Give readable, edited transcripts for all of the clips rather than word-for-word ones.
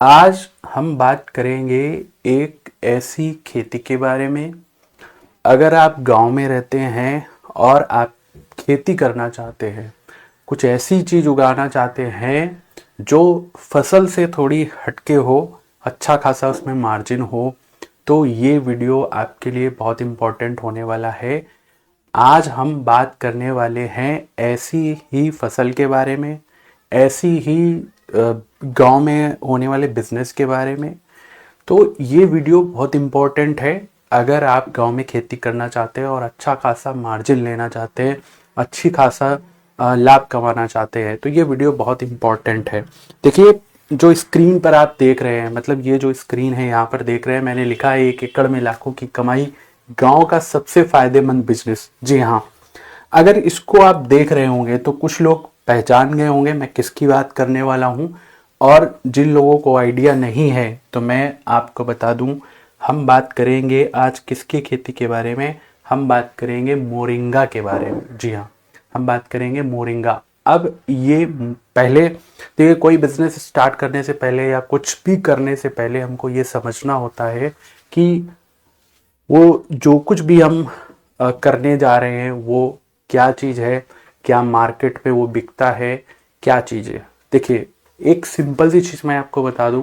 आज हम बात करेंगे एक ऐसी खेती के बारे में। अगर आप गांव में रहते हैं और आप खेती करना चाहते हैं, कुछ ऐसी चीज़ उगाना चाहते हैं जो फसल से थोड़ी हटके हो, अच्छा खासा उसमें मार्जिन हो, तो ये वीडियो आपके लिए बहुत इम्पोर्टेंट होने वाला है। आज हम बात करने वाले हैं ऐसी ही फसल के बारे में, ऐसी ही गांव में होने वाले बिजनेस के बारे में। तो ये वीडियो बहुत इम्पोर्टेंट है अगर आप गांव में खेती करना चाहते हैं और अच्छा खासा मार्जिन लेना चाहते हैं, अच्छी खासा लाभ कमाना चाहते हैं, तो ये वीडियो बहुत इम्पोर्टेंट है। देखिए, जो स्क्रीन पर आप देख रहे हैं, मतलब ये जो स्क्रीन है यहाँ पर देख रहे हैं, मैंने लिखा है 1 एकड़ में लाखों की कमाई, गांव का सबसे फायदेमंद बिजनेस। जी हाँ, अगर इसको आप देख रहे होंगे तो कुछ लोग पहचान गए होंगे मैं किसकी बात करने वाला हूँ, और जिन लोगों को आइडिया नहीं है तो मैं आपको बता दूं, हम बात करेंगे आज किसकी खेती के बारे में। हम बात करेंगे मोरिंगा के बारे में। जी हाँ, हम बात करेंगे मोरिंगा। अब ये पहले देखिए, कोई बिजनेस स्टार्ट करने से पहले या कुछ भी करने से पहले हमको ये समझना होता है कि वो जो कुछ भी हम करने जा रहे हैं वो क्या चीज़ है, क्या मार्केट में वो बिकता है, क्या चीज़ है। देखिए, एक सिंपल सी चीज़ मैं आपको बता दूं,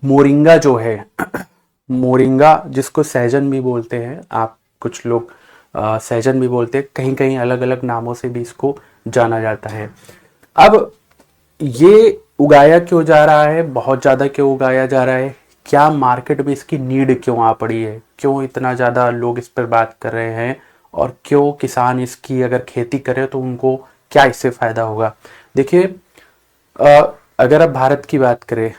मोरिंगा जो है मोरिंगा जिसको सहजन भी बोलते हैं, आप कुछ लोग सहजन भी बोलते हैं, कहीं कहीं अलग अलग नामों से भी इसको जाना जाता है। अब ये उगाया क्यों जा रहा है, बहुत ज़्यादा क्यों उगाया जा रहा है, क्या मार्केट में इसकी नीड क्यों आ पड़ी है, क्यों इतना ज़्यादा लोग इस पर बात कर रहे हैं, और क्यों किसान इसकी अगर खेती करें तो उनको क्या इससे फ़ायदा होगा। देखिए, अगर आप भारत की बात करें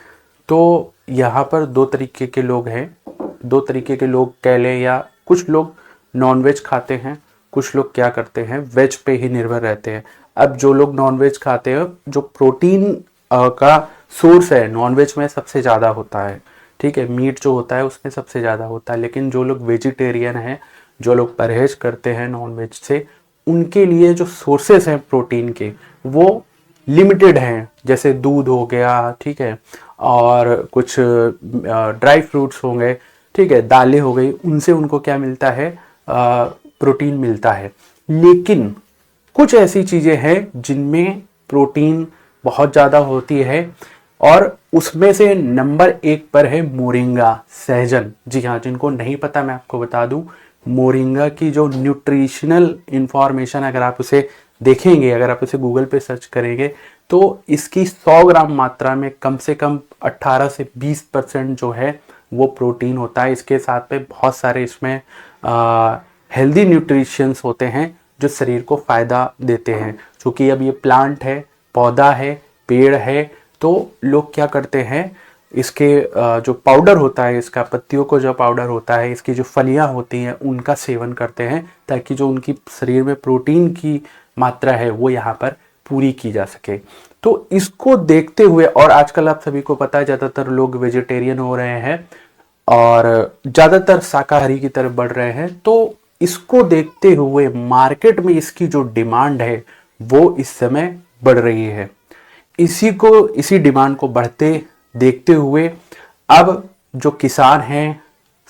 तो यहाँ पर दो तरीके के लोग हैं, दो तरीके के लोग कह लें, या कुछ लोग नॉनवेज खाते हैं, कुछ लोग क्या करते हैं वेज पे ही निर्भर रहते हैं। अब जो लोग नॉनवेज खाते हैं, जो प्रोटीन का सोर्स है नॉनवेज में सबसे ज़्यादा होता है, ठीक है, मीट जो होता है उसमें सबसे ज़्यादा होता है, लेकिन जो लोग वेजिटेरियन हैं, जो लोग परहेज करते हैं नॉनवेज से, उनके लिए जो सोर्सेस हैं प्रोटीन के वो लिमिटेड हैं। जैसे दूध हो गया, ठीक है, और कुछ ड्राई फ्रूट्स हो गए, ठीक है, दालें हो गई, उनसे उनको क्या मिलता है, प्रोटीन मिलता है। लेकिन कुछ ऐसी चीज़ें हैं जिनमें प्रोटीन बहुत ज़्यादा होती है, और उसमें से नंबर 1 पर है मोरिंगा, सहजन। जी हाँ, जिनको नहीं पता मैं आपको बता दूं, मोरिंगा की जो न्यूट्रिशनल इंफॉर्मेशन, अगर आप उसे देखेंगे, अगर आप उसे गूगल पे सर्च करेंगे, तो इसकी 100 ग्राम मात्रा में कम से कम 18 से 20% जो है वो प्रोटीन होता है। इसके साथ में बहुत सारे इसमें हेल्दी न्यूट्रिशंस होते हैं जो शरीर को फ़ायदा देते हैं। क्योंकि अब ये प्लांट है, पौधा है, पेड़ है, तो लोग क्या करते हैं, इसके जो पाउडर होता है, इसका पत्तियों को जो पाउडर होता है, इसकी जो फलियां होती हैं उनका सेवन करते हैं, ताकि जो उनकी शरीर में प्रोटीन की मात्रा है वो यहाँ पर पूरी की जा सके। तो इसको देखते हुए, और आजकल आप सभी को पता है ज़्यादातर लोग वेजिटेरियन हो रहे हैं और ज़्यादातर शाकाहारी की तरफ बढ़ रहे हैं, तो इसको देखते हुए मार्केट में इसकी जो डिमांड है वो इस समय बढ़ रही है। इसी डिमांड को बढ़ते देखते हुए अब जो किसान हैं,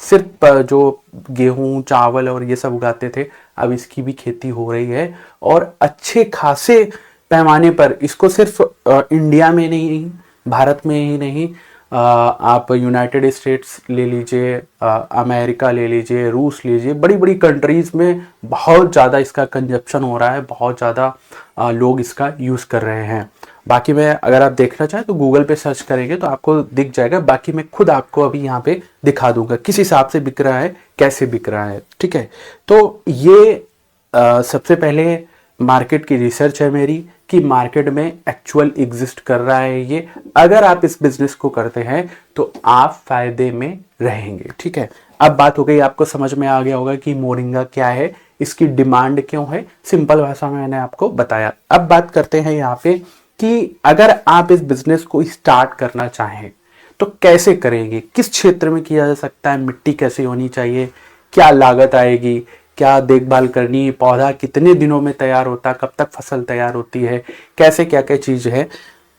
सिर्फ जो गेहूं चावल और ये सब उगाते थे, अब इसकी भी खेती हो रही है, और अच्छे खासे पैमाने पर इसको सिर्फ इंडिया में नहीं, भारत में ही नहीं, आप यूनाइटेड स्टेट्स ले लीजिए, अमेरिका ले लीजिए, रूस लीजिए, बड़ी बड़ी कंट्रीज में बहुत ज़्यादा इसका कंजप्शन हो रहा है, बहुत ज़्यादा लोग इसका यूज़ कर रहे हैं। बाकी मैं, अगर आप देखना चाहें तो गूगल पे सर्च करेंगे तो आपको दिख जाएगा। बाकी मैं खुद आपको अभी यहाँ पे दिखा दूंगा किस हिसाब से बिक रहा है, कैसे बिक रहा है, ठीक है। तो ये सबसे पहले मार्केट की रिसर्च है मेरी कि मार्केट में एक्चुअल एग्जिस्ट कर रहा है ये। अगर आप इस बिजनेस को करते हैं तो आप फायदे में रहेंगे, ठीक है। अब बात हो गई, आपको समझ में आ गया होगा कि मोरिंगा क्या है, इसकी डिमांड क्यों है, सिंपल भाषा में मैंने आपको बताया। अब बात करते हैं यहाँ पे कि अगर आप इस बिजनेस को स्टार्ट करना चाहें तो कैसे करेंगे, किस क्षेत्र में किया जा सकता है, मिट्टी कैसी होनी चाहिए, क्या लागत आएगी, क्या देखभाल करनी है, पौधा कितने दिनों में तैयार होता है, कब तक फसल तैयार होती है, कैसे क्या क्या चीज़ है,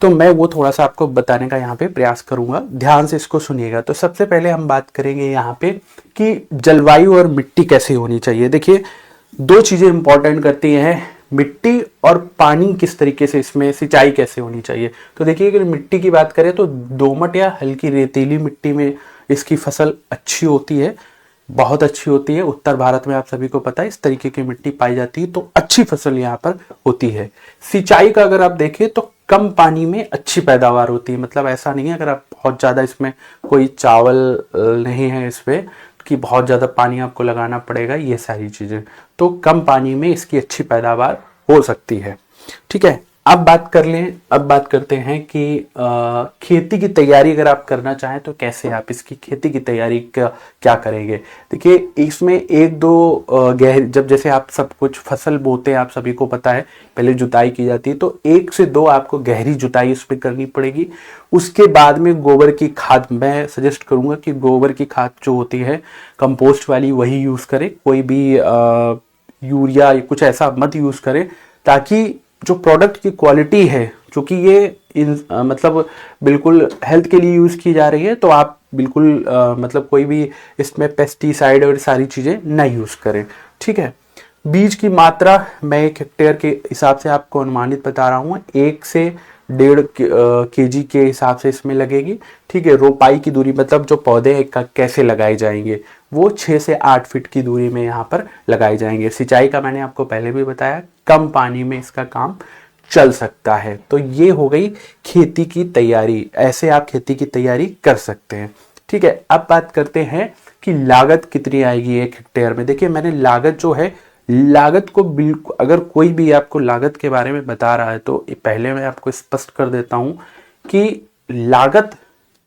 तो मैं वो थोड़ा सा आपको बताने का यहाँ पे प्रयास करूंगा, ध्यान से इसको सुनिएगा। तो सबसे पहले हम बात करेंगे यहाँ पे कि जलवायु और मिट्टी कैसी होनी चाहिए। देखिए, दो चीजें इंपॉर्टेंट करती हैं, मिट्टी और पानी किस तरीके से, इसमें सिंचाई कैसे होनी चाहिए। तो देखिए, अगर मिट्टी की बात करें तो दोमट या हल्की रेतीली मिट्टी में इसकी फसल अच्छी होती है, बहुत अच्छी होती है। उत्तर भारत में आप सभी को पता है इस तरीके की मिट्टी पाई जाती है, तो अच्छी फसल यहाँ पर होती है। सिंचाई का अगर आप देखें तो कम पानी में अच्छी पैदावार होती है। मतलब ऐसा नहीं है अगर आप बहुत ज़्यादा इसमें कोई चावल नहीं है इसमें कि बहुत ज़्यादा पानी आपको लगाना पड़ेगा, ये सारी चीज़ें, तो कम पानी में इसकी अच्छी पैदावार हो सकती है। ठीक है, अब बात करते हैं कि खेती की तैयारी अगर आप करना चाहें तो कैसे आप इसकी खेती की तैयारी क्या करेंगे। देखिए, इसमें एक दो जब जैसे आप सब कुछ फसल बोते हैं, आप सभी को पता है पहले जुताई की जाती है, तो 1 से 2 आपको गहरी जुताई उस पर करनी पड़ेगी। उसके बाद में गोबर की खाद, मैं सजेस्ट करूंगा कि गोबर की खाद जो होती है कंपोस्ट वाली वही यूज करें, कोई भी यूरिया या कुछ ऐसा मत यूज करें, ताकि जो प्रोडक्ट की क्वालिटी है, क्योंकि ये मतलब बिल्कुल हेल्थ के लिए यूज की जा रही है, तो आप बिल्कुल मतलब कोई भी इसमें पेस्टिसाइड और सारी चीजें ना यूज करें। ठीक है, बीज की मात्रा मैं 1 हेक्टेयर के हिसाब से आपको अनुमानित बता रहा हूँ, 1 से 1.5 केजी के हिसाब से इसमें लगेगी। ठीक है, रोपाई की दूरी, मतलब जो पौधे कैसे लगाए जाएंगे, वो 6 से 8 फीट की दूरी में यहाँ पर लगाए जाएंगे। सिंचाई का मैंने आपको पहले भी बताया, कम पानी में इसका काम चल सकता है। तो ये हो गई खेती की तैयारी, ऐसे आप खेती की तैयारी कर सकते हैं। ठीक है, अब बात करते हैं कि लागत कितनी आएगी 1 हेक्टेयर में। देखिए, मैंने लागत जो है, लागत को बिल्कुल, अगर कोई भी आपको लागत के बारे में बता रहा है तो पहले मैं आपको स्पष्ट कर देता हूं कि लागत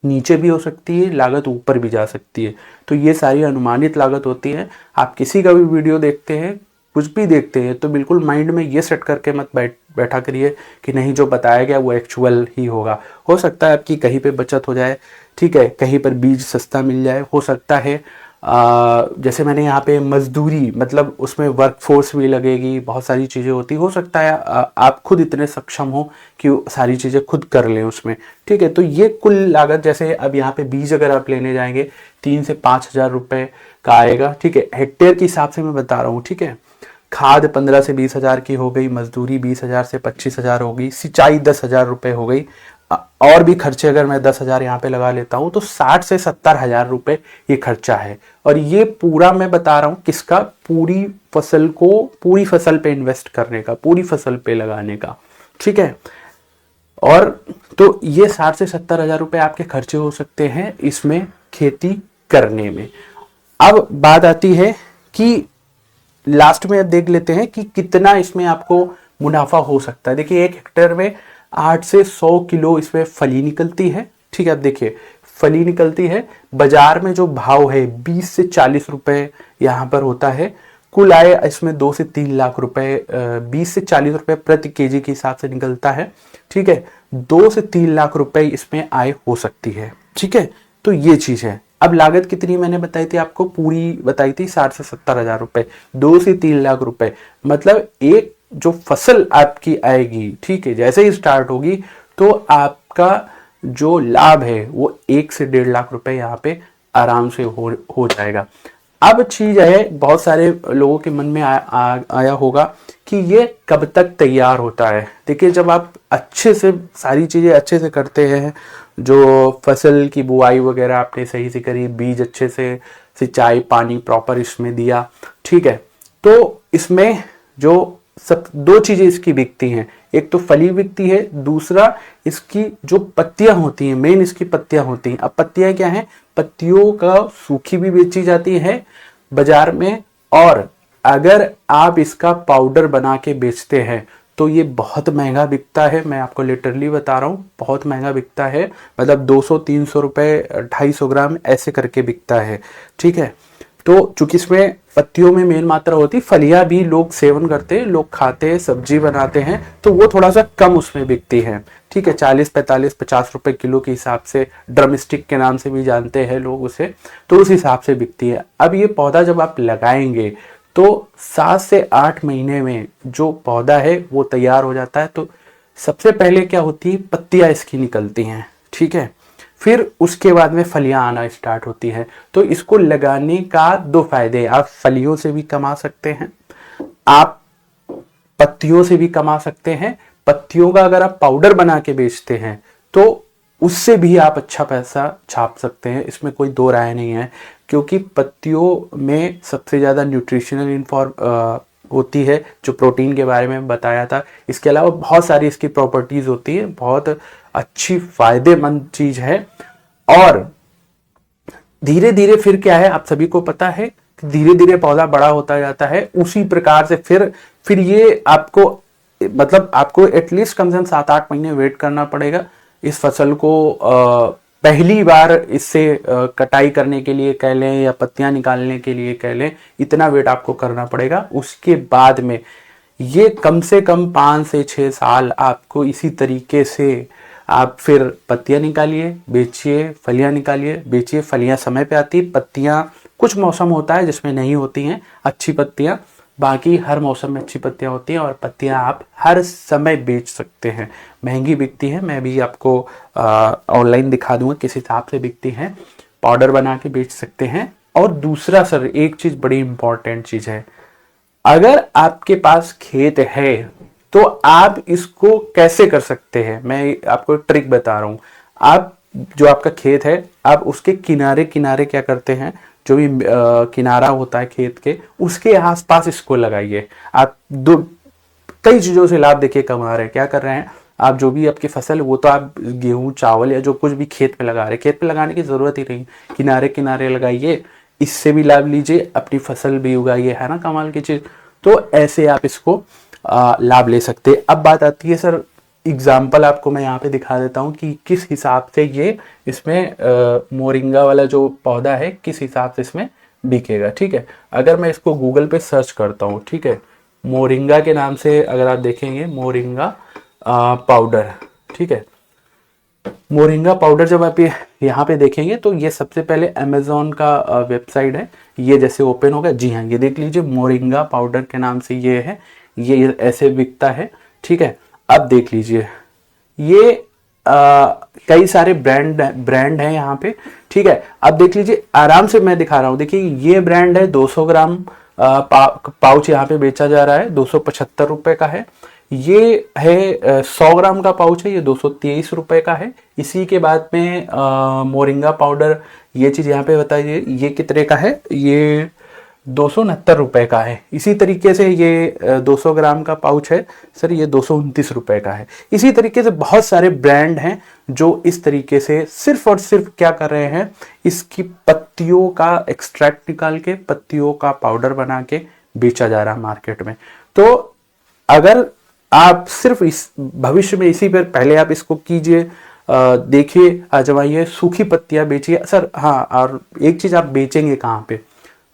नीचे भी हो सकती है, लागत ऊपर भी जा सकती है। तो ये सारी अनुमानित लागत होती है। आप किसी का भी वीडियो देखते हैं, कुछ भी देखते हैं, तो बिल्कुल माइंड में ये सेट करके मत बैठा करिए कि नहीं जो बताया गया वो एक्चुअल ही होगा। हो सकता है आपकी कहीं पे बचत हो जाए, ठीक है, कहीं पर बीज सस्ता मिल जाए, हो सकता है जैसे मैंने यहाँ पे मजदूरी, मतलब उसमें वर्कफोर्स भी लगेगी, बहुत सारी चीज़ें होती, हो सकता है आप खुद इतने सक्षम हो कि सारी चीज़ें खुद कर लें उसमें। ठीक है, तो ये कुल लागत, जैसे अब यहाँ पे बीज अगर आप लेने जाएंगे 3 से 5 हजार रुपये का आएगा। ठीक है, हेक्टेयर के हिसाब से मैं बता रहा हूँ। ठीक है, खाद 15 से 20 हजार की हो गई, मजदूरी 20 हजार से 25 हजार हो गई, सिंचाई 10 हजार रुपये हो गई, और भी खर्चे अगर मैं 10 हजार यहाँ पे लगा लेता हूँ तो 60 से 70 हजार रुपये ये खर्चा है। और ये पूरा मैं बता रहा हूँ किसका, पूरी फसल को, पूरी फसल पे इन्वेस्ट करने का, पूरी फसल पे लगाने का। ठीक है, और तो ये 60 से 70 हजार रुपये आपके खर्चे हो सकते हैं इसमें खेती करने में। अब बात आती है कि लास्ट में अब देख लेते हैं कि कितना इसमें आपको मुनाफा हो सकता है। देखिए, 1 हेक्टेयर में 8 से 100 किलो इसमें फली निकलती है। ठीक है, अब देखिए फली निकलती है, बाजार में जो भाव है 20 से 40 रुपए यहाँ पर होता है। कुल आय इसमें 2 से 3 लाख रुपए, 20 से 40 रुपए प्रति केजी के हिसाब से निकलता है। ठीक है, 2 से 3 लाख रुपए इसमें आय हो सकती है। ठीक है, तो ये चीज है। अब लागत कितनी मैंने बताई थी आपको, पूरी बताई थी 60 से 70 हजार रुपए, 2 से 3 लाख रुपए, मतलब एक जो फसल आपकी आएगी, ठीक है, जैसे ही स्टार्ट होगी तो आपका जो लाभ है वो 1 से 1.5 लाख रुपए यहाँ पे आराम से हो जाएगा। अब चीज है, बहुत सारे लोगों के मन में आया होगा कि ये कब तक तैयार होता है। देखिए, जब आप अच्छे से सारी चीजें अच्छे से करते हैं, जो फसल की बुआई वगैरह आपने सही से करी, बीज अच्छे से, सिंचाई पानी प्रॉपर इसमें दिया, ठीक है, तो इसमें जो सब 2 चीजें इसकी बिकती हैं, एक तो फली बिकती है, दूसरा इसकी जो पत्तियां होती हैं, मेन इसकी पत्तियां होती हैं। अब पत्तियां क्या हैं, पत्तियों का सूखी भी बेची जाती है बाजार में, और अगर आप इसका पाउडर बना के बेचते हैं तो ये बहुत महंगा बिकता है। मैं आपको लिटरली बता रहा हूँ, बहुत महंगा बिकता है, मतलब 200-300 रुपए 250 ग्राम ऐसे करके बिकता है। ठीक है, तो चूंकि इसमें पत्तियों में मेन मात्रा होती, फलियां भी लोग सेवन करते हैं, लोग खाते हैं, सब्जी बनाते हैं, तो वो थोड़ा सा कम उसमें बिकती है। ठीक है, 40, 45, 50 रुपए किलो के हिसाब से, ड्रम स्टिक के नाम से भी जानते हैं लोग उसे, तो उस हिसाब से बिकती है। अब ये पौधा जब आप लगाएंगे तो 7 से 8 महीने में जो पौधा है वो तैयार हो जाता है। तो सबसे पहले क्या होती है, पत्तियां इसकी निकलती हैं, ठीक है। फिर उसके बाद में फलियां आना स्टार्ट होती है। तो इसको लगाने का दो फायदे, आप फलियों से भी कमा सकते हैं, आप पत्तियों से भी कमा सकते हैं। पत्तियों का अगर आप पाउडर बना के बेचते हैं तो उससे भी आप अच्छा पैसा छाप सकते हैं, इसमें कोई दो राय नहीं है। क्योंकि पत्तियों में सबसे ज़्यादा न्यूट्रिशनल होती है, जो प्रोटीन के बारे में बताया था। इसके अलावा बहुत सारी इसकी प्रॉपर्टीज होती है, बहुत अच्छी फायदेमंद चीज है। और धीरे धीरे फिर क्या है, आप सभी को पता है, धीरे धीरे पौधा बड़ा होता जाता है। उसी प्रकार से फिर ये आपको, मतलब आपको एटलीस्ट कम से कम 7-8 महीने वेट करना पड़ेगा इस फसल को पहली बार इससे कटाई करने के लिए कह लें या पत्तियां निकालने के लिए कह लें, इतना वेट आपको करना पड़ेगा। उसके बाद में ये कम से कम 5 से 6 साल आपको इसी तरीके से आप फिर पत्तियां निकालिए, बेचिए, फलियां निकालिए, बेचिए। फलियां समय पे आती, पत्तियां कुछ मौसम होता है जिसमें नहीं होती हैं अच्छी पत्तियां, बाकी हर मौसम में अच्छी पत्तियां होती हैं। और पत्तियां आप हर समय बेच सकते हैं, महंगी बिकती हैं, मैं भी आपको ऑनलाइन दिखा दूंगा किस हिसाब से बिकती हैं। पाउडर बना के बेच सकते हैं। और दूसरा सर, एक चीज बड़ी इंपॉर्टेंट चीज है, अगर आपके पास खेत है तो आप इसको कैसे कर सकते हैं, मैं आपको एक ट्रिक बता रहा हूं। आप जो आपका खेत है, आप उसके किनारे किनारे क्या करते हैं, जो भी किनारा होता है खेत के, उसके आसपास इसको लगाइए। आप दो कई चीजों से लाभ देखिए कमा रहे हैं। क्या कर रहे हैं आप, जो भी आपकी फसल है वो तो आप गेहूं चावल या जो कुछ भी खेत में लगा रहे हैं, खेत में लगाने की जरूरत ही नहीं, किनारे किनारे लगाइए, इससे भी लाभ लीजिए, अपनी फसल भी उगाइए, है ना कमाल की चीज। तो ऐसे आप इसको लाभ ले सकते हैं। अब बात आती है सर, एग्जाम्पल आपको मैं यहाँ पे दिखा देता हूँ कि किस हिसाब से ये इसमें मोरिंगा वाला जो पौधा है किस हिसाब से इसमें बिकेगा, ठीक है। अगर मैं इसको गूगल पे सर्च करता हूँ, ठीक है, मोरिंगा के नाम से अगर आप देखेंगे, मोरिंगा पाउडर, ठीक है, मोरिंगा पाउडर जब आप यहाँ पे देखेंगे तो ये सबसे पहले अमेजोन का वेबसाइट है, ये जैसे ओपन होगा, जी हाँ, ये देख लीजिए, मोरिंगा पाउडर के नाम से ये है, ये ऐसे बिकता है, ठीक है। अब देख लीजिए, ये कई सारे ब्रांड हैं यहाँ पे, ठीक है। अब देख लीजिए, आराम से मैं दिखा रहा हूँ, देखिए ये ब्रांड है, 200 ग्राम पाउच यहाँ पे बेचा जा रहा है, 275 रुपए का है। ये है 100 ग्राम का पाउच है, ये 223 रुपए का है। इसी के बाद में मोरिंगा पाउडर, ये चीज यहाँ पे बताइए, ये कितने का है, ये 269 रुपए का है। इसी तरीके से ये 200 ग्राम का पाउच है सर, ये 229 रुपए का है। इसी तरीके से बहुत सारे ब्रांड हैं जो इस तरीके से सिर्फ और सिर्फ क्या कर रहे हैं, इसकी पत्तियों का एक्सट्रैक्ट निकाल के पत्तियों का पाउडर बना के बेचा जा रहा है मार्केट में। तो अगर आप सिर्फ इस भविष्य में इसी पर पहले आप इसको कीजिए, देखिए, आजमाइए, सूखी पत्तियां बेचिए सर। हाँ, और एक चीज, आप बेचेंगे कहाँ पे,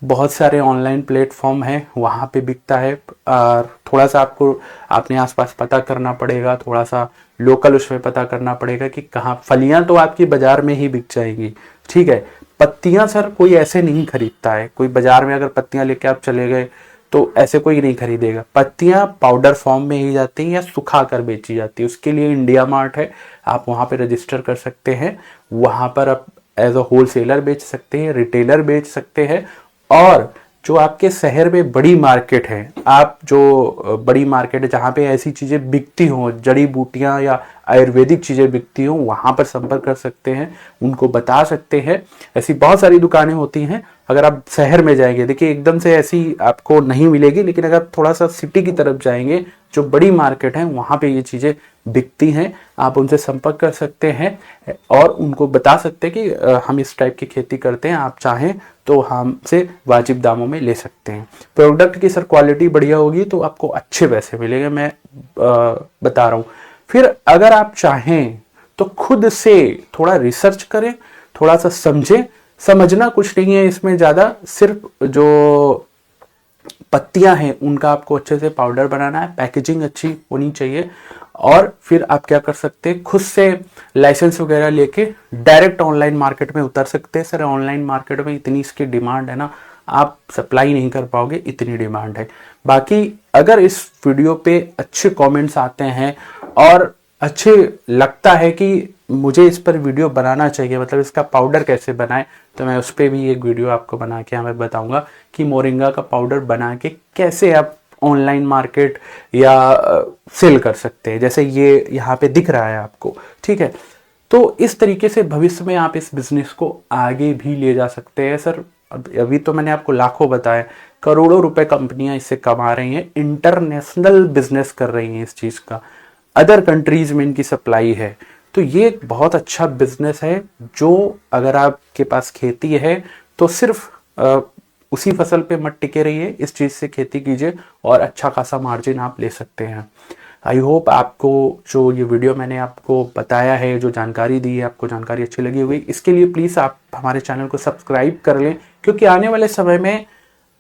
बहुत सारे ऑनलाइन प्लेटफॉर्म हैं, वहाँ पे बिकता है। और थोड़ा सा आपको अपने आसपास पता करना पड़ेगा, थोड़ा सा लोकल उसमें पता करना पड़ेगा कि कहाँ। फलियां तो आपकी बाजार में ही बिक जाएंगी, ठीक है। पत्तियां सर कोई ऐसे नहीं खरीदता है, कोई बाजार में अगर पत्तियां लेके आप चले गए तो ऐसे कोई नहीं खरीदेगा। पत्तियां पाउडर फॉर्म में ही जाती हैं या सुखा कर बेची जाती है, उसके लिए इंडिया मार्ट है, आप वहाँ पे रजिस्टर कर सकते हैं। वहाँ पर आप एज अ होलसेलर बेच सकते हैं, रिटेलर बेच सकते हैं। और जो आपके शहर में बड़ी मार्केट है, आप जो बड़ी मार्केट है जहाँ पे ऐसी चीज़ें बिकती हों, जड़ी बूटियाँ या आयुर्वेदिक चीज़ें बिकती हों, वहाँ पर संपर्क कर सकते हैं, उनको बता सकते हैं। ऐसी बहुत सारी दुकानें होती हैं। अगर आप शहर में जाएंगे, देखिए एकदम से ऐसी आपको नहीं मिलेगी, लेकिन अगर थोड़ा सा सिटी की तरफ जाएंगे, जो बड़ी मार्केट है, वहाँ पे ये चीज़ें बिकती हैं। आप उनसे संपर्क कर सकते हैं और उनको बता सकते हैं कि हम इस टाइप की खेती करते हैं, आप चाहें तो हमसे वाजिब दामों में ले सकते हैं। प्रोडक्ट की सर क्वालिटी बढ़िया होगी तो आपको अच्छे पैसे मिलेंगे, मैं बता रहा हूँ। फिर अगर आप चाहें तो खुद से थोड़ा रिसर्च करें, थोड़ा सा समझें। समझना कुछ नहीं है इसमें ज़्यादा, सिर्फ जो पत्तियां हैं उनका आपको अच्छे से पाउडर बनाना है, पैकेजिंग अच्छी होनी चाहिए। और फिर आप क्या कर सकते हैं, खुद से लाइसेंस वगैरह लेके डायरेक्ट ऑनलाइन मार्केट में उतर सकते हैं। सर ऑनलाइन मार्केट में इतनी इसकी डिमांड है ना, आप सप्लाई नहीं कर पाओगे, इतनी डिमांड है। बाकी अगर इस वीडियो पे अच्छे कमेंट्स आते हैं और अच्छे लगता है कि मुझे इस पर वीडियो बनाना चाहिए, मतलब इसका पाउडर कैसे बनाएं, तो मैं उस पर भी एक वीडियो आपको बना के हमें बताऊंगा कि मोरिंगा का पाउडर बना के कैसे आप ऑनलाइन मार्केट या सेल कर सकते हैं, जैसे ये यहाँ पे दिख रहा है आपको। ठीक है, तो इस तरीके से भविष्य में आप इस बिजनेस को आगे भी ले जा सकते हैं सर। अभी तो मैंने आपको लाखों बताया, करोड़ों रुपए कंपनियां इससे कमा रही हैं, इंटरनेशनल बिजनेस कर रही हैं इस चीज का, अदर कंट्रीज में इनकी सप्लाई है। तो ये एक बहुत अच्छा बिजनेस है, जो अगर आपके पास खेती है तो सिर्फ उसी फसल पे मत टिके रहिए, इस चीज से खेती कीजिए और अच्छा खासा मार्जिन आप ले सकते हैं। आई होप आपको जो ये वीडियो मैंने आपको बताया है, जो जानकारी दी है, आपको जानकारी अच्छी लगी होगी। इसके लिए प्लीज़ आप हमारे चैनल को सब्सक्राइब कर लें, क्योंकि आने वाले समय में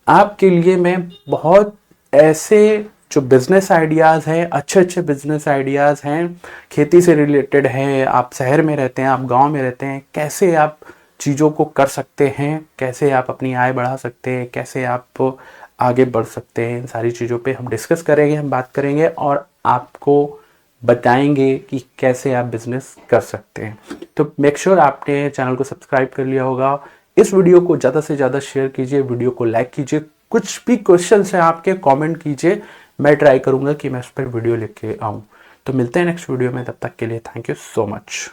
आपके लिए मैं बहुत ऐसे जो बिजनेस आइडियाज़ हैं, अच्छे अच्छे बिजनेस आइडियाज़ हैं, खेती से रिलेटेड हैं, आप शहर में रहते हैं, आप गांव में रहते हैं, कैसे आप चीज़ों को कर सकते हैं, कैसे आप अपनी आय बढ़ा सकते हैं, कैसे आप आगे बढ़ सकते हैं, इन सारी चीज़ों पे हम डिस्कस करेंगे, हम बात करेंगे और आपको बताएंगे कि कैसे आप बिजनेस कर सकते हैं। तो मेक श्योर आपने चैनल को सब्सक्राइब कर लिया होगा। इस वीडियो को ज़्यादा से ज़्यादा शेयर कीजिए, वीडियो को लाइक कीजिए, कुछ भी क्वेश्चन है आपके कमेंट कीजिए, मैं ट्राई करूंगा कि मैं उस पर वीडियो लेके आऊँ। तो मिलते हैं नेक्स्ट वीडियो में, तब तक के लिए थैंक यू सो मच।